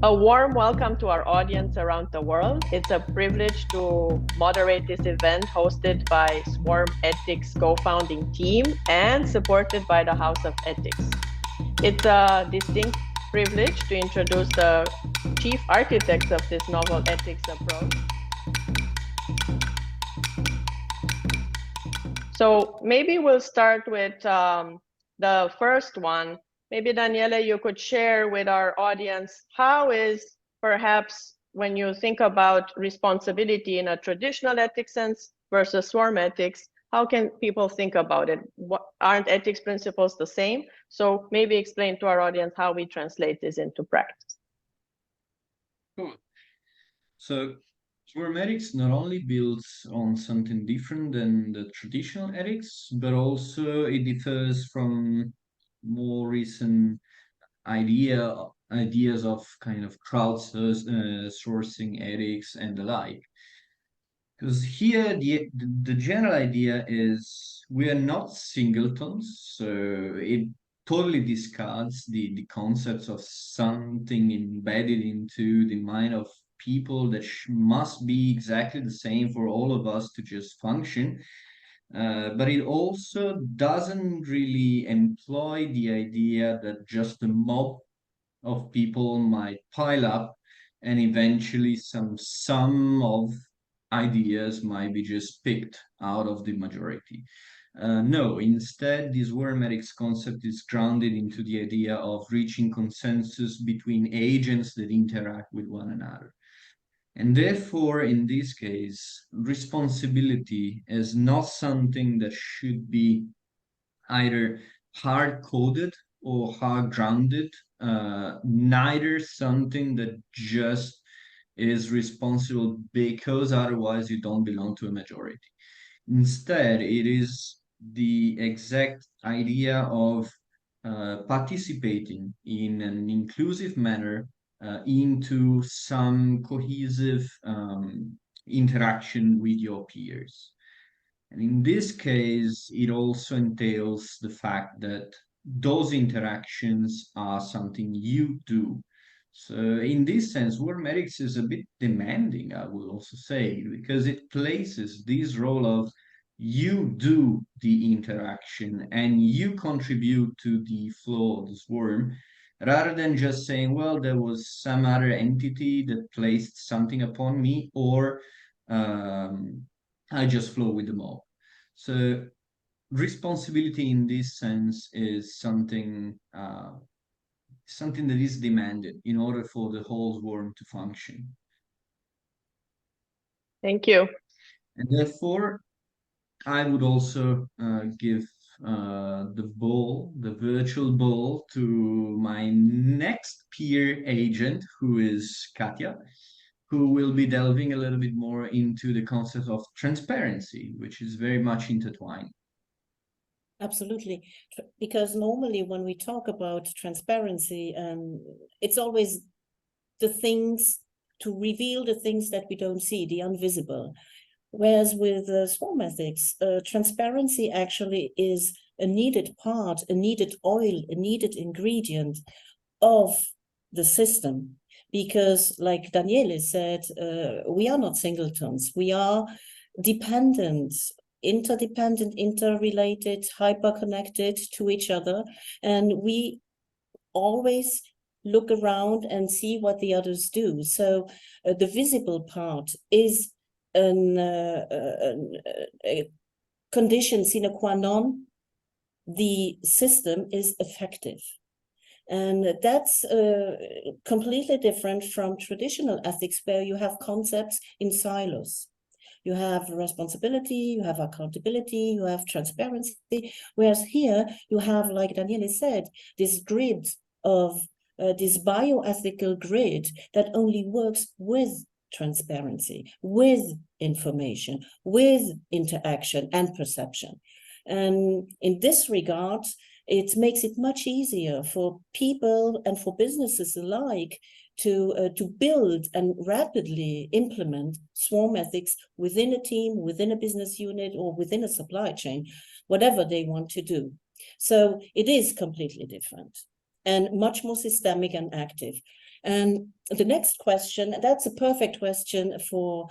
A warm welcome to our audience around the world. It's a privilege to moderate this event hosted by Swarm Ethics co-founding team and supported by the House of Ethics. It's a distinct privilege to introduce the chief architects of this novel ethics approach. So maybe we'll start with the first one. Maybe Daniele, you could share with our audience, how is perhaps when you think about responsibility in a traditional ethics sense versus swarm ethics, how can people think about it? Aren't ethics principles the same? So maybe explain to our audience how we translate this into practice. Cool. So swarm ethics not only builds on something different than the traditional ethics, but also it differs from more recent ideas of kind of sourcing ethics and the like. Because here the general idea is we are not singletons, so it totally discards the concepts of something embedded into the mind of people that must be exactly the same for all of us to just function. But it also doesn't really employ the idea that just a mob of people might pile up and eventually some sum of ideas might be just picked out of the majority. No, instead, this worm ethics concept is grounded into the idea of reaching consensus between agents that interact with one another. And therefore, in this case, responsibility is not something that should be either hard coded or hard grounded, neither something that just is responsible because otherwise you don't belong to a majority. Instead, it is the exact idea of participating in an inclusive manner into some cohesive interaction with your peers. And in this case, it also entails the fact that those interactions are something you do. So, in this sense, World Medics is a bit demanding, I would also say, because it places this role of you do the interaction and you contribute to the flow of the swarm, rather than just saying, well, there was some other entity that placed something upon me, or I just flow with the mob. So responsibility in this sense is something that is demanded in order for the whole swarm to function. Thank you. And therefore, I would also give the virtual ball, to my next peer agent, who is Katja, who will be delving a little bit more into the concept of transparency, which is very much intertwined. Absolutely, because normally when we talk about transparency, it's always the things to reveal the things that we don't see, the invisible. Whereas with swarm ethics, transparency actually is a needed part, a needed oil, a needed ingredient of the system. Because like Daniele said, we are not singletons. We are dependent, interdependent, interrelated, hyper-connected to each other. And we always look around and see what the others do. So the visible part is a condition sine qua non. The system is effective. And that's completely different from traditional ethics, where you have concepts in silos. You have responsibility, you have accountability, you have transparency. Whereas here you have, like Daniele said, this grid of this bioethical grid that only works with transparency, with information, with interaction and perception. And in this regard, it makes it much easier for people and for businesses alike to build and rapidly implement swarm ethics within a team, within a business unit, or within a supply chain, whatever they want to do. So it is completely different. and much more systemic and active. And the next question, that's a perfect question for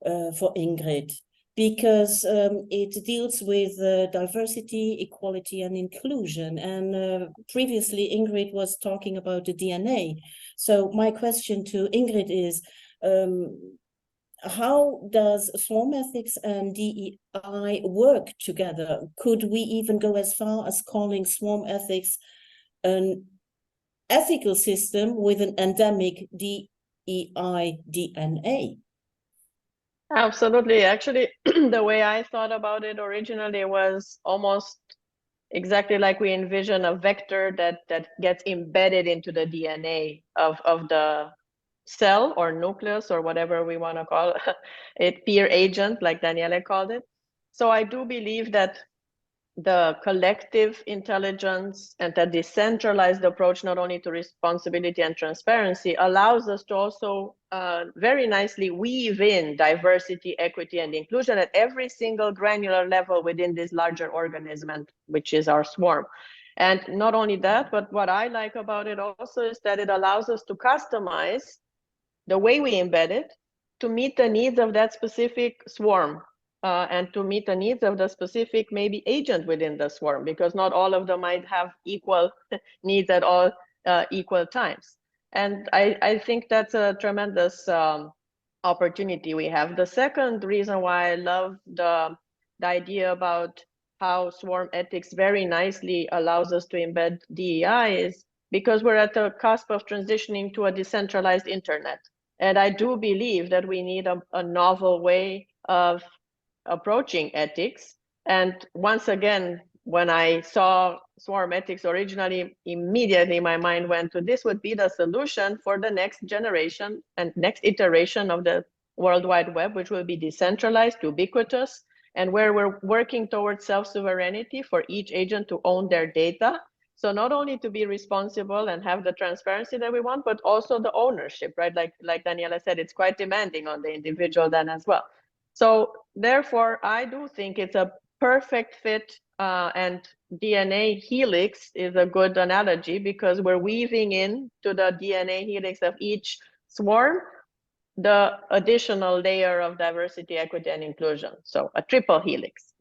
Ingrid, because it deals with diversity, equality, and inclusion. And previously, Ingrid was talking about the DNA. So my question to Ingrid is, how does swarm ethics and DEI work together? Could we even go as far as calling swarm ethics an ethical system with an endemic DEI DNA? Absolutely. Actually, the way I thought about it originally was almost exactly like we envision a vector that gets embedded into the DNA of the cell or nucleus or whatever we want to call it, peer agent, like Daniele called it. So I do believe that the collective intelligence and the decentralized approach, not only to responsibility and transparency, allows us to also very nicely weave in diversity, equity, and inclusion at every single granular level within this larger organism, which is our swarm. And not only that, but what I like about it also is that it allows us to customize the way we embed it to meet the needs of that specific swarm. And to meet the needs of the specific maybe agent within the swarm, because not all of them might have equal needs at all equal times. And I think that's a tremendous opportunity we have. The second reason why I love the idea about how swarm ethics very nicely allows us to embed DEI is because we're at the cusp of transitioning to a decentralized internet. And I do believe that we need a novel way of approaching ethics. And once again, when I saw swarm ethics originally, immediately my mind went to this would be the solution for the next generation and next iteration of the World Wide Web, which will be decentralized, ubiquitous, and where we're working towards self-sovereignty for each agent to own their data. So not only to be responsible and have the transparency that we want, but also the ownership, right? Like Daniela said, it's quite demanding on the individual then as well. So therefore, I do think it's a perfect fit, and DNA helix is a good analogy because we're weaving in to the DNA helix of each swarm the additional layer of diversity, equity, and inclusion. So a triple helix.